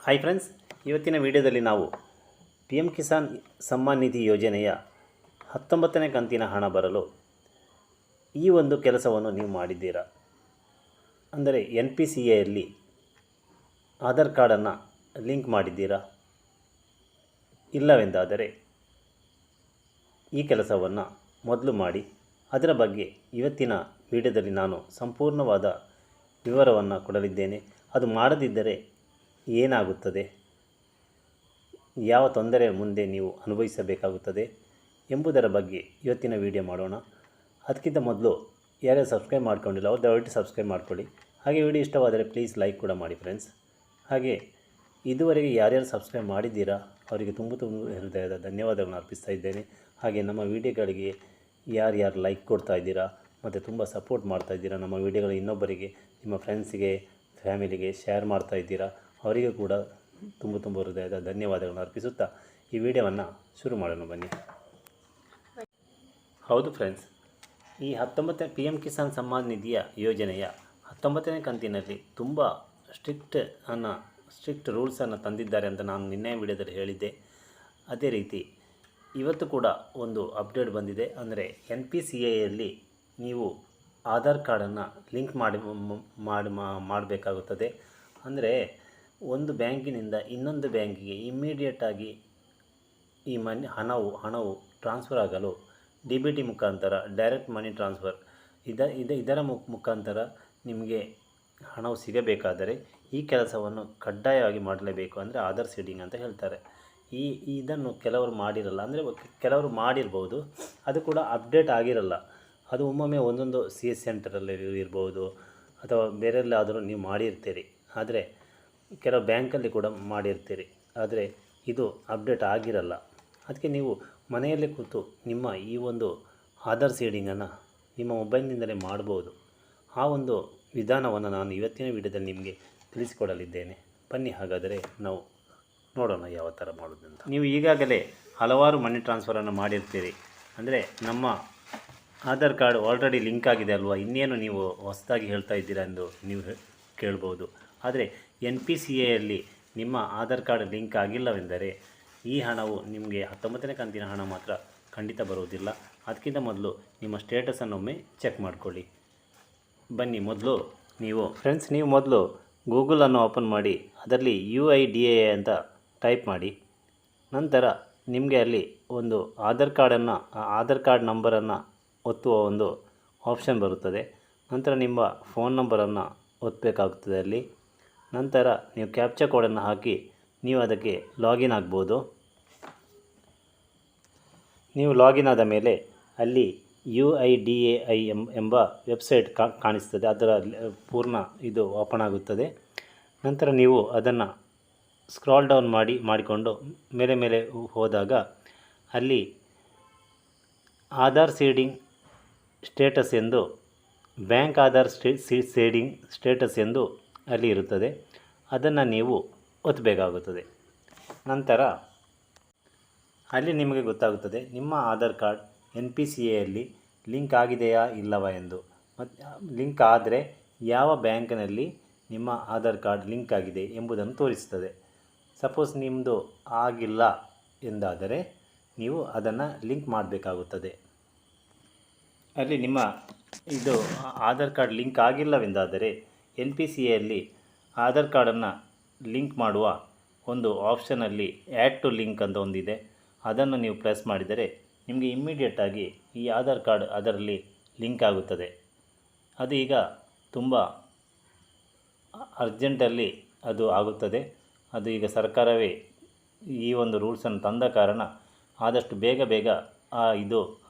Hi friends, ಇವತ್ತಿನ ವಿಡಿಯೋದಲ್ಲಿ ನಾವು ಪಿ ಎಮ್ ಕಿಸಾನ್ ಸಮ್ಮಾನ್ ನಿಧಿ ಯೋಜನೆಯ 19ನೇ ಕಂತಿನ ಹಣ ಬರಲು ಈ ಒಂದು ಕೆಲಸವನ್ನು ನೀವು ಮಾಡಿದ್ದೀರಾ. ಅಂದರೆ NPCAಯಲ್ಲಿ ಆಧಾರ್ ಕಾರ್ಡನ್ನು ಲಿಂಕ್ ಮಾಡಿದ್ದೀರಾ? ಇಲ್ಲವೆಂದಾದರೆ ಈ ಕೆಲಸವನ್ನು ಮೊದಲು ಮಾಡಿ. ಅದರ ಬಗ್ಗೆ ಇವತ್ತಿನ ವಿಡಿಯೋದಲ್ಲಿ ನಾನು ಸಂಪೂರ್ಣವಾದ ವಿವರವನ್ನು ಕೊಡಲಿದ್ದೇನೆ. ಅದು ಮಾಡದಿದ್ದರೆ ಏನಾಗುತ್ತದೆ, ಯಾವ ತೊಂದರೆ ಮುಂದೆ ನೀವು ಅನುಭವಿಸಬೇಕಾಗುತ್ತದೆ ಎಂಬುದರ ಬಗ್ಗೆ ಇವತ್ತಿನ ವಿಡಿಯೋ ಮಾಡೋಣ. ಅದಕ್ಕಿಂತ ಮೊದಲು ಯಾರ್ಯಾರು ಸಬ್ಸ್ಕ್ರೈಬ್ ಮಾಡ್ಕೊಂಡಿಲ್ಲ ಅವ್ರು ದಯವಿಟ್ಟು ಸಬ್ಸ್ಕ್ರೈಬ್ ಮಾಡ್ಕೊಳ್ಳಿ. ಹಾಗೆ ವಿಡಿಯೋ ಇಷ್ಟವಾದರೆ ಪ್ಲೀಸ್ ಲೈಕ್ ಕೂಡ ಮಾಡಿ ಫ್ರೆಂಡ್ಸ್. ಹಾಗೆ ಇದುವರೆಗೆ ಯಾರ್ಯಾರು ಸಬ್ಸ್ಕ್ರೈಬ್ ಮಾಡಿದ್ದೀರಾ ಅವರಿಗೆ ತುಂಬ ಹೃದಯದ ಧನ್ಯವಾದಗಳನ್ನು ಅರ್ಪಿಸ್ತಾ ಇದ್ದೇನೆ. ಹಾಗೆ ನಮ್ಮ ವಿಡಿಯೋಗಳಿಗೆ ಯಾರ್ಯಾರು ಲೈಕ್ ಕೊಡ್ತಾ ಇದ್ದೀರಾ ಮತ್ತು ತುಂಬ ಸಪೋರ್ಟ್ ಮಾಡ್ತಾ ಇದ್ದೀರಾ, ನಮ್ಮ ವಿಡಿಯೋಗಳು ಇನ್ನೊಬ್ಬರಿಗೆ, ನಿಮ್ಮ ಫ್ರೆಂಡ್ಸಿಗೆ, ಫ್ಯಾಮಿಲಿಗೆ ಶೇರ್ ಮಾಡ್ತಾ ಇದ್ದೀರಾ, ಅವರಿಗೂ ಕೂಡ ತುಂಬ ಹೃದಯದ ಧನ್ಯವಾದಗಳನ್ನು ಅರ್ಪಿಸುತ್ತಾ ಈ ವಿಡಿಯೋವನ್ನು ಶುರು ಮಾಡೋಣ ಬನ್ನಿ. ಹೌದು ಫ್ರೆಂಡ್ಸ್, ಈ 19 ಪಿ ಎಮ್ ಕಿಸಾನ್ ಸಮ್ಮಾನ್ ನಿಧಿಯ ಯೋಜನೆಯ 19ನೇ ಕಂತಿನಲ್ಲಿ ತುಂಬ ಸ್ಟ್ರಿಕ್ಟ್ ರೂಲ್ಸನ್ನು ತಂದಿದ್ದಾರೆ ಅಂತ ನಾನು ನಿನ್ನೆ ವಿಡಿಯೋದಲ್ಲಿ ಹೇಳಿದ್ದೆ. ಅದೇ ರೀತಿ ಇವತ್ತು ಕೂಡ ಒಂದು ಅಪ್ಡೇಟ್ ಬಂದಿದೆ. ಅಂದರೆ NPCAಯಲ್ಲಿ ನೀವು ಆಧಾರ್ ಕಾರ್ಡನ್ನು ಲಿಂಕ್ ಮಾಡಬೇಕಾಗುತ್ತದೆ. ಅಂದರೆ ಒಂದು ಬ್ಯಾಂಕಿನಿಂದ ಇನ್ನೊಂದು ಬ್ಯಾಂಕಿಗೆ ಇಮ್ಮಿಡಿಯೇಟಾಗಿ ಈ ಹಣವು ಟ್ರಾನ್ಸ್ಫರ್ ಆಗಲು DBT ಮುಖಾಂತರ, ಡೈರೆಕ್ಟ್ ಮನಿ ಟ್ರಾನ್ಸ್ಫರ್, ಇದರ ಮುಖಾಂತರ ನಿಮಗೆ ಹಣವು ಸಿಗಬೇಕಾದರೆ ಈ ಕೆಲಸವನ್ನು ಕಡ್ಡಾಯವಾಗಿ ಮಾಡಲೇಬೇಕು. ಅಂದರೆ ಆಧಾರ್ ಸೀಡಿಂಗ್ ಅಂತ ಹೇಳ್ತಾರೆ. ಇದನ್ನು ಕೆಲವರು ಮಾಡಿರಲ್ಲ, ಅಂದರೆ ಕೆಲವರು ಮಾಡಿರ್ಬೋದು, ಅದು ಕೂಡ ಅಪ್ಡೇಟ್ ಆಗಿರಲ್ಲ. ಅದು ಒಮ್ಮೊಮ್ಮೆ ಒಂದೊಂದು CS ಸೆಂಟರಲ್ಲಿ ಇರ್ಬೋದು ಅಥವಾ ಬೇರೆಲ್ಲಾದರೂ ನೀವು ಮಾಡಿರ್ತೀರಿ, ಆದರೆ ಕೆಲವು ಬ್ಯಾಂಕಲ್ಲಿ ಕೂಡ ಮಾಡಿರ್ತೀರಿ, ಆದರೆ ಇದು ಅಪ್ಡೇಟ್ ಆಗಿರಲ್ಲ. ಅದಕ್ಕೆ ನೀವು ಮನೆಯಲ್ಲೇ ಕೂತು ನಿಮ್ಮ ಈ ಒಂದು ಆಧಾರ್ ಸೀಡಿಂಗನ್ನು ನಿಮ್ಮ ಮೊಬೈಲ್ನಿಂದಲೇ ಮಾಡ್ಬೋದು. ಆ ಒಂದು ವಿಧಾನವನ್ನು ನಾನು ಇವತ್ತಿನ ವಿಡಿಯೋದಲ್ಲಿ ನಿಮಗೆ ತಿಳಿಸಿಕೊಡಲಿದ್ದೇನೆ. ಬನ್ನಿ ಹಾಗಾದರೆ ನಾವು ನೋಡೋಣ ಯಾವ ಥರ ಮಾಡೋದಂತ. ನೀವು ಈಗಾಗಲೇ ಹಲವಾರು ಮನಿ ಟ್ರಾನ್ಸ್ಫರನ್ನು ಮಾಡಿರ್ತೀರಿ. ಅಂದರೆ ನಮ್ಮ ಆಧಾರ್ ಕಾರ್ಡ್ ಆಲ್ರೆಡಿ ಲಿಂಕ್ ಆಗಿದೆ ಅಲ್ವಾ, ಇನ್ನೇನು ನೀವು ಹೊಸದಾಗಿ ಹೇಳ್ತಾ ಇದ್ದೀರಾ ಎಂದು ನೀವು ಕೇಳ್ಬೋದು. ಆದರೆ NPCAಯಲ್ಲಿ ನಿಮ್ಮ ಆಧಾರ್ ಕಾರ್ಡ್ ಲಿಂಕ್ ಆಗಿಲ್ಲವೆಂದರೆ ಈ ಹಣವು ನಿಮಗೆ 19ನೇ ಕಂತಿನ ಹಣ ಮಾತ್ರ ಖಂಡಿತ ಬರುವುದಿಲ್ಲ. ಅದಕ್ಕಿಂತ ಮೊದಲು ನಿಮ್ಮ ಸ್ಟೇಟಸನ್ನು ಒಮ್ಮೆ ಚೆಕ್ ಮಾಡಿಕೊಳ್ಳಿ. ಬನ್ನಿ, ಮೊದಲು ನೀವು ಮೊದಲು ಗೂಗಲನ್ನು ಓಪನ್ ಮಾಡಿ ಅದರಲ್ಲಿ UIDAI ಅಂತ ಟೈಪ್ ಮಾಡಿ. ನಂತರ ನಿಮಗೆ ಅಲ್ಲಿ ಒಂದು ಆಧಾರ್ ಕಾರ್ಡ್ ನಂಬರನ್ನು ಒತ್ತುವ ಒಂದು ಆಪ್ಷನ್ ಬರುತ್ತದೆ. ನಂತರ ನಿಮ್ಮ ಫೋನ್ ನಂಬರನ್ನು ಒತ್ತಬೇಕಾಗುತ್ತದೆ ಅಲ್ಲಿ. ನಂತರ ನೀವು ಕ್ಯಾಪ್ಚಾ ಕೋಡನ್ನು ಹಾಕಿ ನೀವು ಅದಕ್ಕೆ ಲಾಗಿನ್ ಆಗ್ಬೋದು. ನೀವು ಲಾಗಿನ್ ಆದ ಮೇಲೆ ಅಲ್ಲಿ UIDAI ಎಂಬ ವೆಬ್ಸೈಟ್ ಕಾಣಿಸ್ತದೆ. ಅದರ ಪೂರ್ಣ ಇದು ಓಪನ್ ಆಗುತ್ತದೆ. ನಂತರ ನೀವು ಅದನ್ನು ಸ್ಕ್ರಾಲ್ ಡೌನ್ ಮಾಡಿಕೊಂಡು ಮೇಲೆ ಹೋದಾಗ ಅಲ್ಲಿ ಆಧಾರ್ ಸೀಡಿಂಗ್ ಸ್ಟೇಟಸ್ ಎಂದು, ಬ್ಯಾಂಕ್ ಆಧಾರ್ ಸೀಡಿಂಗ್ ಸ್ಟೇಟಸ್ ಎಂದು ಅಲ್ಲಿ ಇರುತ್ತದೆ. ಅದನ್ನು ನೀವು ಒತ್ತಬೇಕಾಗುತ್ತದೆ. ನಂತರ ಅಲ್ಲಿ ನಿಮಗೆ ಗೊತ್ತಾಗುತ್ತದೆ ನಿಮ್ಮ ಆಧಾರ್ ಕಾರ್ಡ್ NPCAಯಲ್ಲಿ ಲಿಂಕ್ ಆಗಿದೆಯಾ ಇಲ್ಲವಾ ಎಂದು. ಮತ್ತು ಲಿಂಕ್ ಆದರೆ ಯಾವ ಬ್ಯಾಂಕಿನಲ್ಲಿ ನಿಮ್ಮ ಆಧಾರ್ ಕಾರ್ಡ್ ಲಿಂಕ್ ಆಗಿದೆ ಎಂಬುದನ್ನು ತೋರಿಸುತ್ತದೆ. ಸಪೋಸ್ ನಿಮ್ಮದು ಆಗಿಲ್ಲ ಎಂದಾದರೆ ನೀವು ಅದನ್ನು ಲಿಂಕ್ ಮಾಡಬೇಕಾಗುತ್ತದೆ. ಅಲ್ಲಿ ನಿಮ್ಮ ಇದು ಆಧಾರ್ ಕಾರ್ಡ್ ಲಿಂಕ್ ಆಗಿಲ್ಲವೆಂದಾದರೆ NPCAಯಲ್ಲಿ ಆಧಾರ್ ಕಾರ್ಡನ್ನು ಲಿಂಕ್ ಮಾಡುವ ಒಂದು ಆಪ್ಷನಲ್ಲಿ ಆ್ಯಡ್ ಟು ಲಿಂಕ್ ಅಂತ ಒಂದಿದೆ. ಅದನ್ನು ನೀವು ಪ್ರೆಸ್ ಮಾಡಿದರೆ ನಿಮಗೆ ಇಮ್ಮಿಡಿಯೇಟಾಗಿ ಈ ಆಧಾರ್ ಕಾರ್ಡ್ ಅದರಲ್ಲಿ ಲಿಂಕ್ ಆಗುತ್ತದೆ. ಅದು ಈಗ ತುಂಬ ಅರ್ಜೆಂಟಲ್ಲಿ ಅದು ಆಗುತ್ತದೆ. ಅದು ಈಗ ಸರ್ಕಾರವೇ ಈ ಒಂದು ರೂಲ್ಸನ್ನು ತಂದ ಕಾರಣ ಆದಷ್ಟು ಬೇಗ ಇದು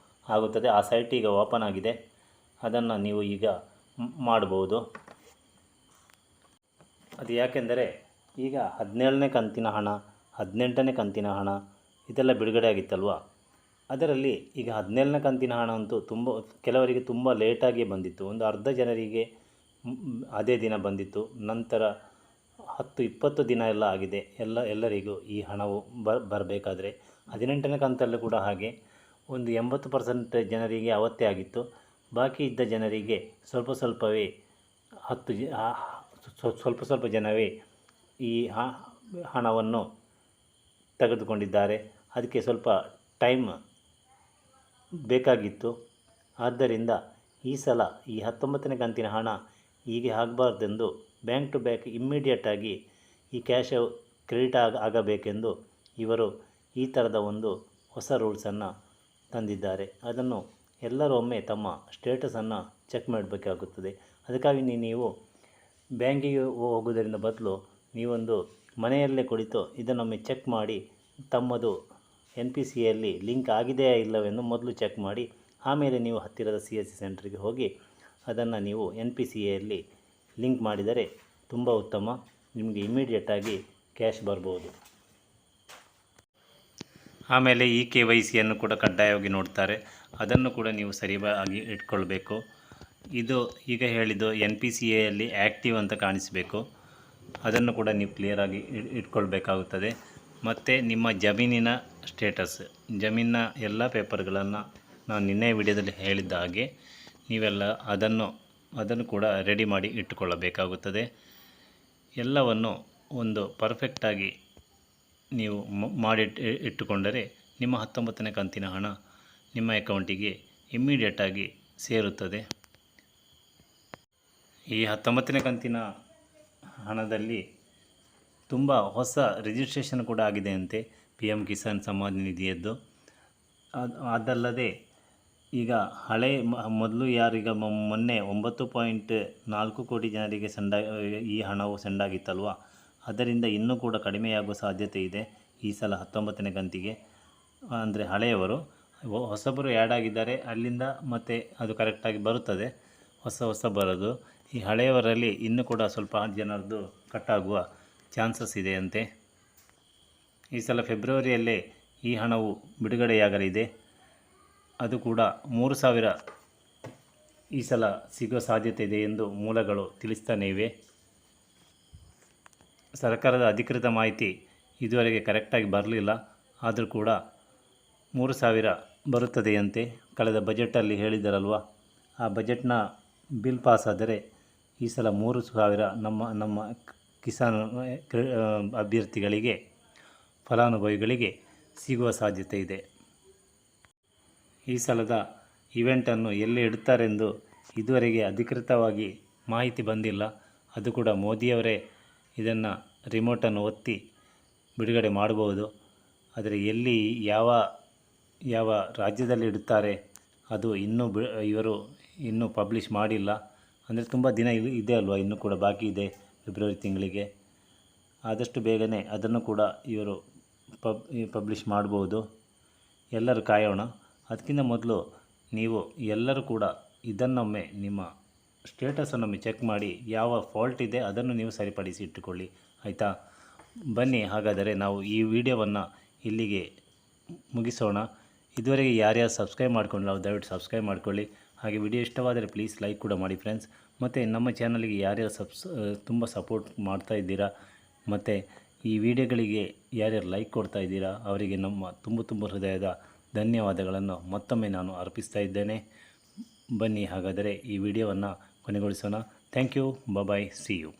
ಆಗುತ್ತದೆ. ಆ ಸೈಟ್ ಈಗ ಓಪನ್ ಆಗಿದೆ. ಅದನ್ನು ನೀವು ಈಗ ಮಾಡ್ಬೋದು. ಅದು ಯಾಕೆಂದರೆ ಈಗ 17ನೇ ಕಂತಿನ ಹಣ, 18ನೇ ಕಂತಿನ ಹಣ ಇದೆಲ್ಲ ಬಿಡುಗಡೆ ಆಗಿತ್ತಲ್ವ. ಅದರಲ್ಲಿ ಈಗ 17ನೇ ಕಂತಿನ ಹಣ ಅಂತೂ ಕೆಲವರಿಗೆ ತುಂಬ ಲೇಟಾಗಿ ಬಂದಿತ್ತು. ಒಂದು ಅರ್ಧ ಜನರಿಗೆ ಅದೇ ದಿನ ಬಂದಿತ್ತು. ನಂತರ 10-20 ದಿನ ಎಲ್ಲ ಆಗಿದೆ ಎಲ್ಲರಿಗೂ ಈ ಹಣವು ಬರಬೇಕಾದ್ರೆ. 18ನೇ ಕಂತಲ್ಲೂ ಕೂಡ ಹಾಗೆ ಒಂದು 80% ಜನರಿಗೆ ಅವತ್ತೇ ಆಗಿತ್ತು. ಬಾಕಿ ಇದ್ದ ಜನರಿಗೆ ಸ್ವಲ್ಪ ಜನವೇ ಈ ಹಣವನ್ನು ತೆಗೆದುಕೊಂಡಿದ್ದಾರೆ. ಅದಕ್ಕೆ ಸ್ವಲ್ಪ ಟೈಮ್ ಬೇಕಾಗಿತ್ತು. ಆದ್ದರಿಂದ ಈ ಸಲ ಈ 19ನೇ ಕಂತಿನ ಹಣ ಹೀಗೆ ಆಗಬಾರ್ದೆಂದು ಬ್ಯಾಂಕ್ ಟು ಬ್ಯಾಂಕ್ ಇಮ್ಮಿಡಿಯೇಟಾಗಿ ಈ ಕ್ಯಾಶ್ ಕ್ರೆಡಿಟ್ ಆಗಬೇಕೆಂದು ಇವರು ಈ ಥರದ ಒಂದು ಹೊಸ ರೂಲ್ಸನ್ನು ತಂದಿದ್ದಾರೆ. ಅದನ್ನು ಎಲ್ಲರೂ ಒಮ್ಮೆ ತಮ್ಮ ಸ್ಟೇಟಸನ್ನು ಚೆಕ್ ಮಾಡಬೇಕಾಗುತ್ತದೆ. ಅದಕ್ಕಾಗಿ ನೀವು ಬ್ಯಾಂಕಿಗೆ ಹೋಗುವುದರಿಂದ ಬದಲು ನೀವೊಂದು ಮನೆಯಲ್ಲೇ ಕುಳಿತು ಇದನ್ನೊಮ್ಮೆ ಚೆಕ್ ಮಾಡಿ ತಮ್ಮದು NPCಯಲ್ಲಿ ಲಿಂಕ್ ಆಗಿದೆಯಾ ಇಲ್ಲವೆಂದು ಮೊದಲು ಚೆಕ್ ಮಾಡಿ, ಆಮೇಲೆ ನೀವು ಹತ್ತಿರದ CSC ಸೆಂಟ್ರಿಗೆ ಹೋಗಿ ಅದನ್ನು ನೀವು NPCಯಲ್ಲಿ ಲಿಂಕ್ ಮಾಡಿದರೆ ತುಂಬ ಉತ್ತಮ. ನಿಮಗೆ ಇಮ್ಮಿಡಿಯೇಟಾಗಿ ಕ್ಯಾಶ್ ಬರ್ಬೋದು. ಆಮೇಲೆ ಈ KYCಯನ್ನು ಕೂಡ ಕಡ್ಡಾಯವಾಗಿ ನೋಡ್ತಾರೆ. ಅದನ್ನು ಕೂಡ ನೀವು ಸರಿಯಾಗಿ ಇಟ್ಕೊಳ್ಬೇಕು. ಇದು ಈಗ ಹೇಳಿದ್ದು NPCಯಲ್ಲಿ ಆ್ಯಕ್ಟಿವ್ ಅಂತ ಕಾಣಿಸಬೇಕು. ಅದನ್ನು ಕೂಡ ನೀವು ಕ್ಲಿಯರಾಗಿ ಇಟ್ಕೊಳ್ಬೇಕಾಗುತ್ತದೆ. ಮತ್ತು ನಿಮ್ಮ ಜಮೀನಿನ ಸ್ಟೇಟಸ್, ಜಮೀನಿನ ಎಲ್ಲ ಪೇಪರ್ಗಳನ್ನು ನಾನು ನಿನ್ನೆ ವಿಡಿಯೋದಲ್ಲಿ ಹೇಳಿದ್ದ ಹಾಗೆ ನೀವೆಲ್ಲ ಅದನ್ನು ಕೂಡ ರೆಡಿ ಮಾಡಿ ಇಟ್ಟುಕೊಳ್ಳಬೇಕಾಗುತ್ತದೆ. ಎಲ್ಲವನ್ನು ಒಂದು ಪರ್ಫೆಕ್ಟಾಗಿ ನೀವು ಮಾಡಿ ಇಟ್ಟುಕೊಂಡರೆ ನಿಮ್ಮ 19ನೇ ಕಂತಿನ ಹಣ ನಿಮ್ಮ ಅಕೌಂಟಿಗೆ ಇಮ್ಮಿಡಿಯೇಟಾಗಿ ಸೇರುತ್ತದೆ. ಈ 19ನೇ ಕಂತಿನ ಹಣದಲ್ಲಿ ತುಂಬ ಹೊಸ ರಿಜಿಸ್ಟ್ರೇಷನ್ ಕೂಡ ಆಗಿದೆ ಅಂತೆ PM ಕಿಸಾನ್ ಸಮ್ಮಾನ್ ನಿಧಿಯದ್ದು. ಅದಲ್ಲದೆ ಈಗ ಹಳೆ ಮೊದಲು ಯಾರೀಗ ಮೊನ್ನೆ 9.4 ಕೋಟಿ ಜನರಿಗೆ ಈ ಹಣವು ಸೆಂಡಾಗಿತ್ತಲ್ವ, ಅದರಿಂದ ಇನ್ನೂ ಕೂಡ ಕಡಿಮೆಯಾಗುವ ಸಾಧ್ಯತೆ ಇದೆ ಈ ಸಲ 19ನೇ ಕಂತಿಗೆ. ಅಂದರೆ ಹಳೆಯವರು, ಹೊಸಬರು ಆ್ಯಡ್ ಆಗಿದ್ದಾರೆ, ಅಲ್ಲಿಂದ ಮತ್ತೆ ಅದು ಕರೆಕ್ಟಾಗಿ ಬರುತ್ತದೆ, ಹೊಸ ಬರೋದು. ಈ ಹಳೆಯವರಲ್ಲಿ ಇನ್ನೂ ಕೂಡ ಸ್ವಲ್ಪ ಜನರದ್ದು ಕಟ್ಟಾಗುವ ಚಾನ್ಸಸ್ ಇದೆಯಂತೆ. ಈ ಸಲ ಫೆಬ್ರವರಿಯಲ್ಲೇ ಈ ಹಣವು ಬಿಡುಗಡೆಯಾಗಲಿದೆ. ಅದು ಕೂಡ 3,000 ಈ ಸಲ ಸಿಗುವ ಸಾಧ್ಯತೆ ಇದೆ ಎಂದು ಮೂಲಗಳು ತಿಳಿಸ್ತಾನೆ ಇವೆ. ಸರ್ಕಾರದ ಅಧಿಕೃತ ಮಾಹಿತಿ ಇದುವರೆಗೆ ಕರೆಕ್ಟಾಗಿ ಬರಲಿಲ್ಲ, ಆದರೂ ಕೂಡ 3,000 ಬರುತ್ತದೆಯಂತೆ. ಕಳೆದ ಬಜೆಟಲ್ಲಿ ಹೇಳಿದರಲ್ವ, ಆ ಬಜೆಟ್ನ ಬಿಲ್ ಪಾಸ್ ಆದರೆ ಈ ಸಲ 3,000 ನಮ್ಮ ಕಿಸಾನ್ ಅಭ್ಯರ್ಥಿಗಳಿಗೆ, ಫಲಾನುಭವಿಗಳಿಗೆ ಸಿಗುವ ಸಾಧ್ಯತೆ ಇದೆ. ಈ ಸಲದ ಇವೆಂಟನ್ನು ಎಲ್ಲಿ ಇಡುತ್ತಾರೆಂದು ಇದುವರೆಗೆ ಅಧಿಕೃತವಾಗಿ ಮಾಹಿತಿ ಬಂದಿಲ್ಲ. ಅದು ಕೂಡ ಮೋದಿಯವರೇ ಇದನ್ನು ರಿಮೋಟನ್ನು ಒತ್ತಿ ಬಿಡುಗಡೆ ಮಾಡಬಹುದು. ಆದರೆ ಎಲ್ಲಿ ಯಾವ ರಾಜ್ಯದಲ್ಲಿ ಇಡುತ್ತಾರೆ ಅದು ಇವರು ಇನ್ನೂ ಪಬ್ಲಿಷ್ ಮಾಡಿಲ್ಲ. ಅಂದರೆ ತುಂಬ ದಿನ ಇದೆ ಅಲ್ವ, ಇನ್ನೂ ಕೂಡ ಬಾಕಿ ಇದೆ ಫೆಬ್ರವರಿ ತಿಂಗಳಿಗೆ. ಆದಷ್ಟು ಬೇಗನೆ ಅದನ್ನು ಕೂಡ ಇವರು ಪಬ್ಲಿಷ್ ಮಾಡ್ಬೋದು. ಎಲ್ಲರೂ ಕಾಯೋಣ. ಅದಕ್ಕಿಂತ ಮೊದಲು ನೀವು ಎಲ್ಲರೂ ಕೂಡ ಇದನ್ನೊಮ್ಮೆ ನಿಮ್ಮ ಸ್ಟೇಟಸನ್ನೊಮ್ಮೆ ಚೆಕ್ ಮಾಡಿ ಯಾವ ಫಾಲ್ಟ್ ಇದೆ ಅದನ್ನು ನೀವು ಸರಿಪಡಿಸಿ ಇಟ್ಟುಕೊಳ್ಳಿ, ಆಯಿತಾ? ಬನ್ನಿ ಹಾಗಾದರೆ ನಾವು ಈ ವಿಡಿಯೋವನ್ನು ಇಲ್ಲಿಗೆ ಮುಗಿಸೋಣ. ಇದುವರೆಗೆ ಯಾರ್ಯಾರು ಸಬ್ಸ್ಕ್ರೈಬ್ ಮಾಡ್ಕೊಂಡಿಲ್ಲ ನಾವು ದಯವಿಟ್ಟು ಸಬ್ಸ್ಕ್ರೈಬ್ ಮಾಡ್ಕೊಳ್ಳಿ. ಹಾಗೆ ವಿಡಿಯೋ ಇಷ್ಟವಾದರೆ ಪ್ಲೀಸ್ ಲೈಕ್ ಕೂಡ ಮಾಡಿ ಫ್ರೆಂಡ್ಸ್. ಮತ್ತು ನಮ್ಮ ಚಾನಲ್ಗೆ ಯಾರ್ಯಾರು ತುಂಬ ಸಪೋರ್ಟ್ ಮಾಡ್ತಾ ಇದ್ದೀರಾ, ಮತ್ತು ಈ ವಿಡಿಯೋಗಳಿಗೆ ಯಾರ್ಯಾರು ಲೈಕ್ ಕೊಡ್ತಾ ಇದ್ದೀರಾ ಅವರಿಗೆ ನಮ್ಮ ತುಂಬ ಹೃದಯದ ಧನ್ಯವಾದಗಳನ್ನು ಮತ್ತೊಮ್ಮೆ ನಾನು ಅರ್ಪಿಸ್ತಾ ಇದ್ದೇನೆ. ಬನ್ನಿ ಹಾಗಾದರೆ ಈ ವಿಡಿಯೋವನ್ನು ಕೊನೆಗೊಳಿಸೋಣ. Thank you, bye, see you.